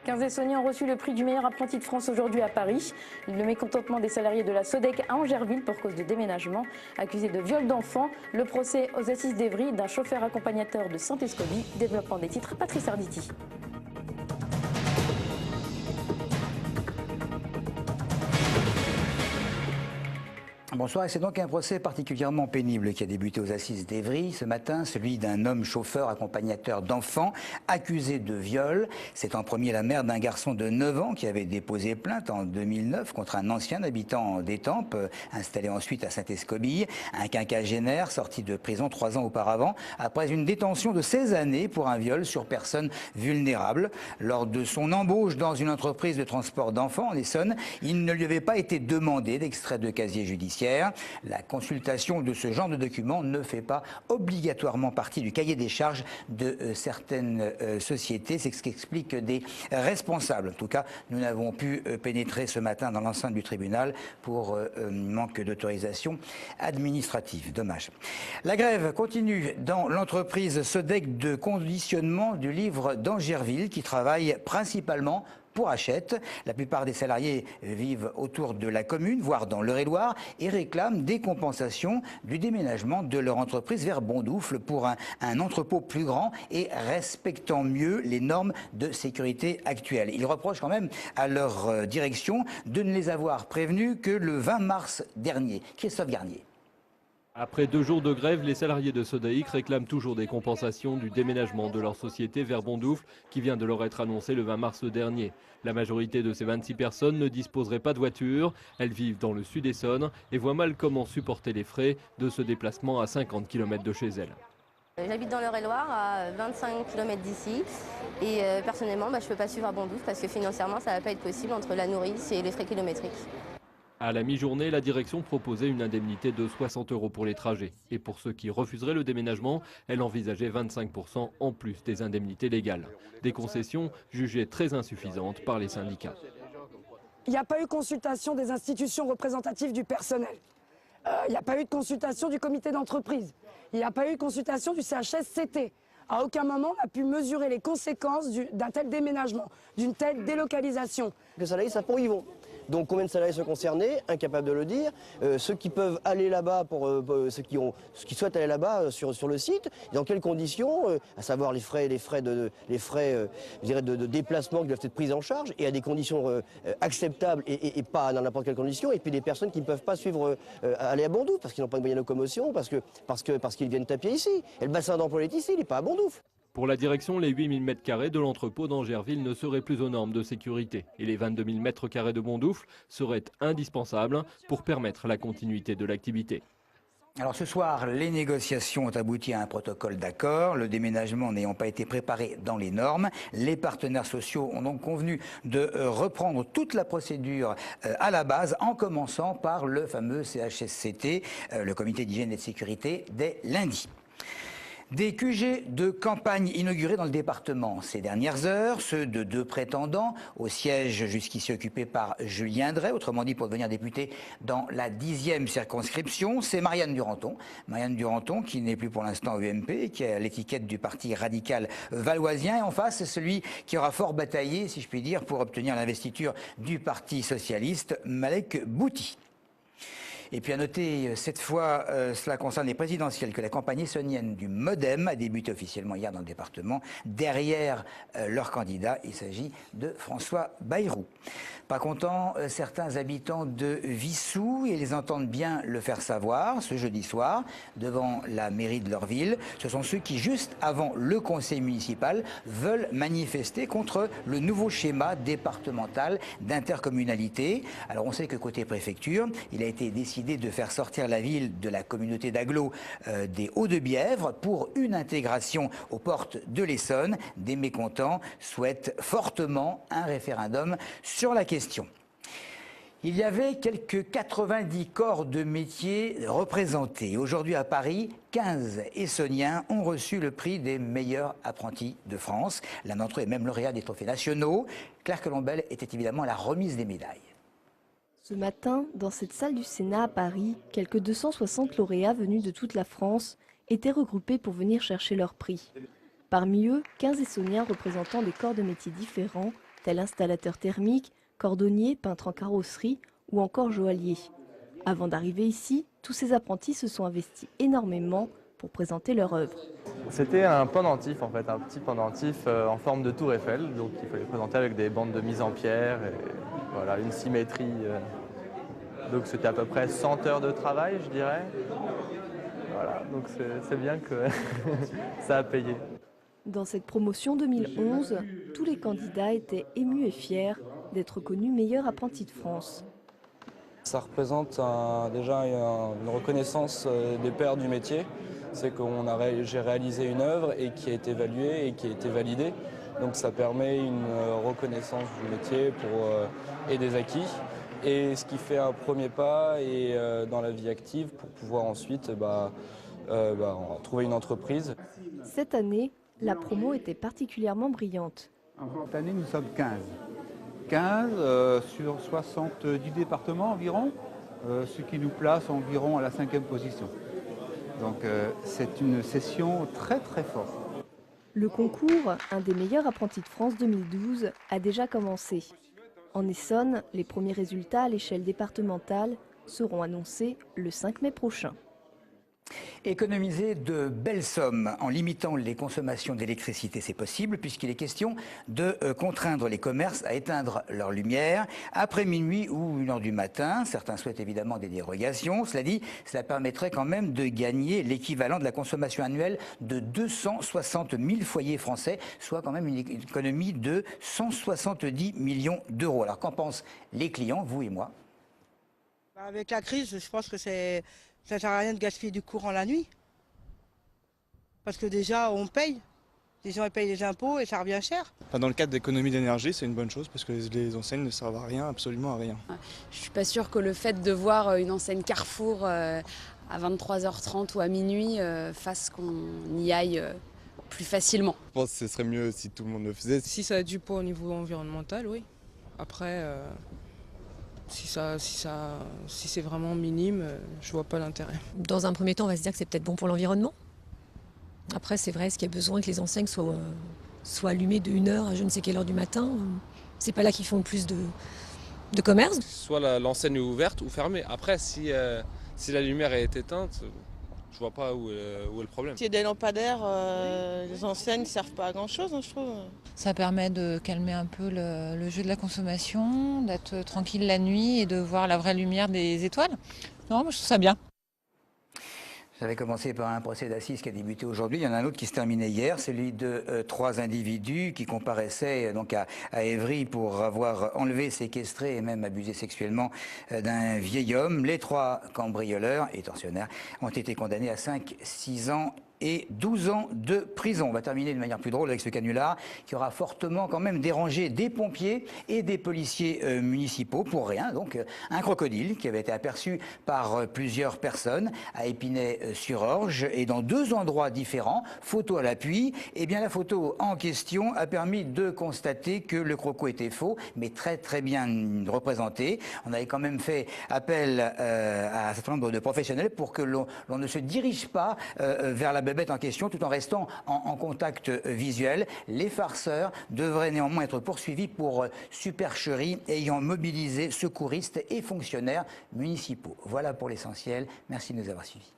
15 Essonniens ont reçu le prix du meilleur apprenti de France aujourd'hui à Paris. Le mécontentement des salariés de la Sodec à Angerville pour cause de déménagement. Accusé de viol d'enfant, le procès aux assises d'Evry d'un chauffeur accompagnateur de Saint-Escobie. Développement des titres, Patrice Arditi. Bonsoir, et c'est donc un procès particulièrement pénible qui a débuté aux assises d'Evry ce matin, celui d'un homme chauffeur accompagnateur d'enfants accusé de viol. C'est en premier la mère d'un garçon de 9 ans qui avait déposé plainte en 2009 contre un ancien habitant d'Étampes, installé ensuite à Saint-Escobie, un quinquagénaire sorti de prison 3 ans auparavant, après une détention de 16 années pour un viol sur personne vulnérable. Lors de son embauche dans une entreprise de transport d'enfants en Essonne, il ne lui avait pas été demandé d'extrait de casier judiciaire. La consultation de ce genre de documents ne fait pas obligatoirement partie du cahier des charges de certaines sociétés. C'est ce qu'expliquent des responsables. En tout cas, nous n'avons pu pénétrer ce matin dans l'enceinte du tribunal pour manque d'autorisation administrative. Dommage. La grève continue dans l'entreprise Sodec de conditionnement du livre d'Angerville qui travaille principalement pour Hachette. La plupart des salariés vivent autour de la commune, voire dans l'Eure-et-Loir, et réclament des compensations du déménagement de leur entreprise vers Bondoufle pour un entrepôt plus grand et respectant mieux les normes de sécurité actuelles. Ils reprochent quand même à leur direction de ne les avoir prévenus que le 20 mars dernier. Christophe Garnier. Après 2 jours de grève, les salariés de Sodec réclament toujours des compensations du déménagement de leur société vers Bondoufle qui vient de leur être annoncé le 20 mars dernier. La majorité de ces 26 personnes ne disposeraient pas de voiture. Elles vivent dans le sud Essonne et voient mal comment supporter les frais de ce déplacement à 50 km de chez elles. J'habite dans l'Eure-et-Loir, à 25 km d'ici. Et personnellement, je ne peux pas suivre à Bondoufle parce que financièrement, ça ne va pas être possible entre la nourrice et les frais kilométriques. À la mi-journée, la direction proposait une indemnité de 60 € pour les trajets. Et pour ceux qui refuseraient le déménagement, elle envisageait 25% en plus des indemnités légales. Des concessions jugées très insuffisantes par les syndicats. Il n'y a pas eu consultation des institutions représentatives du personnel. Il n'y a pas eu de consultation du comité d'entreprise. Il n'y a pas eu de consultation du CHSCT. À aucun moment, on a pu mesurer les conséquences d'un tel déménagement, d'une telle délocalisation. Les salariés savent pas où ils vont. Donc combien de salariés sont concernés, incapables de le dire, ceux qui peuvent aller là-bas, ceux qui souhaitent aller là-bas sur le site, dans quelles conditions, à savoir les frais de déplacement qui doivent être pris en charge et à des conditions acceptables et pas dans n'importe quelle condition, et puis des personnes qui ne peuvent pas suivre aller à Bondoufle parce qu'ils n'ont pas de moyens de locomotion, parce qu'ils viennent taper ici. Et le bassin d'emploi est ici, il n'est pas à Bondoufle. Pour la direction, les 8 000 m² de l'entrepôt d'Angerville ne seraient plus aux normes de sécurité et les 22 000 m² de Bondoufle seraient indispensables pour permettre la continuité de l'activité. Alors ce soir, les négociations ont abouti à un protocole d'accord. Le déménagement n'ayant pas été préparé dans les normes, les partenaires sociaux ont donc convenu de reprendre toute la procédure à la base, en commençant par le fameux CHSCT, le comité d'hygiène et de sécurité, dès lundi. Des QG de campagne inaugurés dans le département ces dernières heures, ceux de 2 prétendants au siège jusqu'ici occupé par Julien Drey, autrement dit pour devenir député dans la 10e circonscription. C'est Marianne Duranton. Marianne Duranton qui n'est plus pour l'instant UMP, qui a l'étiquette du parti radical valoisien. Et en face, c'est celui qui aura fort bataillé, si je puis dire, pour obtenir l'investiture du parti socialiste, Malek Bouti. Et puis à noter, cette fois, cela concerne les présidentielles, que la campagne essonnienne du MoDem a débuté officiellement hier dans le département. Derrière leur candidat, il s'agit de François Bayrou. Pas contents, certains habitants de Wissous, et ils entendent bien le faire savoir ce jeudi soir devant la mairie de leur ville. Ce sont ceux qui, juste avant le conseil municipal, veulent manifester contre le nouveau schéma départemental d'intercommunalité. Alors on sait que côté préfecture, il a été décidé de faire sortir la ville de la communauté d'agglo des Hauts-de-Bièvre pour une intégration aux portes de l'Essonne. Des mécontents souhaitent fortement un référendum sur la question. Il y avait quelques 90 corps de métiers représentés. Aujourd'hui à Paris, 15 Essonniens ont reçu le prix des meilleurs apprentis de France. L'un d'entre eux est même lauréat des trophées nationaux. Claire Colombel était évidemment à la remise des médailles. Ce matin, dans cette salle du Sénat à Paris, quelques 260 lauréats venus de toute la France étaient regroupés pour venir chercher leur prix. Parmi eux, 15 Essonniens représentant des corps de métiers différents tels installateur thermique, cordonnier, peintre en carrosserie ou encore joaillier. Avant d'arriver ici, tous ces apprentis se sont investis énormément pour présenter leur œuvre. C'était un pendentif en fait, un petit pendentif en forme de tour Eiffel, donc il fallait présenter avec des bandes de mise en pierre et voilà, une symétrie. Donc c'était à peu près 100 heures de travail, je dirais. Voilà, donc c'est bien que ça a payé. Dans cette promotion 2011, tous les candidats étaient émus et fiers d'être connus meilleurs apprentis de France. Ça représente déjà une reconnaissance des pairs du métier. C'est que j'ai réalisé une œuvre et qui a été évaluée et qui a été validée. Donc ça permet une reconnaissance du métier et des acquis. Et ce qui fait un premier pas dans la vie active pour pouvoir ensuite trouver une entreprise. Cette année, la promo était particulièrement brillante. Cette année, nous sommes 15. 15 sur 70 départements environ, ce qui nous place environ à la 5e position. Donc c'est une session très très forte. Le concours, un des meilleurs apprentis de France 2012, a déjà commencé. En Essonne, les premiers résultats à l'échelle départementale seront annoncés le 5 mai prochain. Économiser de belles sommes en limitant les consommations d'électricité, c'est possible puisqu'il est question de contraindre les commerces à éteindre leur lumière après minuit ou 1 heure du matin. Certains souhaitent évidemment des dérogations. Cela dit, cela permettrait quand même de gagner l'équivalent de la consommation annuelle de 260 000 foyers français, soit quand même une économie de 170 millions d'euros. Alors qu'en pensent les clients, vous et moi? Avec la crise, je pense que ça ne sert à rien de gaspiller du courant la nuit. Parce que déjà, on paye. Les gens payent les impôts et ça revient cher. Dans le cadre d'économie d'énergie, c'est une bonne chose parce que les enseignes ne servent à rien, absolument à rien. Je ne suis pas sûre que le fait de voir une enseigne Carrefour à 23h30 ou à minuit fasse qu'on y aille plus facilement. Je pense que ce serait mieux si tout le monde le faisait. Si ça a du poids au niveau environnemental, oui. Après, si c'est vraiment minime, je vois pas l'intérêt. Dans un premier temps, on va se dire que c'est peut-être bon pour l'environnement. Après, c'est vrai, est-ce qu'il y a besoin que les enseignes soient allumées de 1 heure à je ne sais quelle heure du matin? C'est pas là qu'ils font le plus de commerce. Soit l'enseigne est ouverte ou fermée. Après, si la lumière est éteinte, je vois pas où est le problème. S'il y a des lampadaires, les enseignes ne servent pas à grand-chose, je trouve. Ça permet de calmer un peu le jeu de la consommation, d'être tranquille la nuit et de voir la vraie lumière des étoiles. Non, moi je trouve ça bien. Ça avait commencé par un procès d'assises qui a débuté aujourd'hui. Il y en a un autre qui se terminait hier, celui de 3 individus qui comparaissaient donc à Évry pour avoir enlevé, séquestré et même abusé sexuellement d'un vieil homme. Les 3 cambrioleurs et tortionnaires ont été condamnés à 5, 6 ans et 12 ans de prison. On va terminer de manière plus drôle avec ce canular qui aura fortement quand même dérangé des pompiers et des policiers municipaux pour rien. Donc un crocodile qui avait été aperçu par plusieurs personnes à Épinay-sur-Orge et dans 2 endroits différents, photo à l'appui. Et bien la photo en question a permis de constater que le croco était faux, mais très très bien représenté. On avait quand même fait appel à un certain nombre de professionnels pour que l'on ne se dirige pas vers la bête en question tout en restant en contact visuel. Les farceurs devraient néanmoins être poursuivis pour supercherie ayant mobilisé secouristes et fonctionnaires municipaux. Voilà pour l'essentiel. Merci de nous avoir suivis.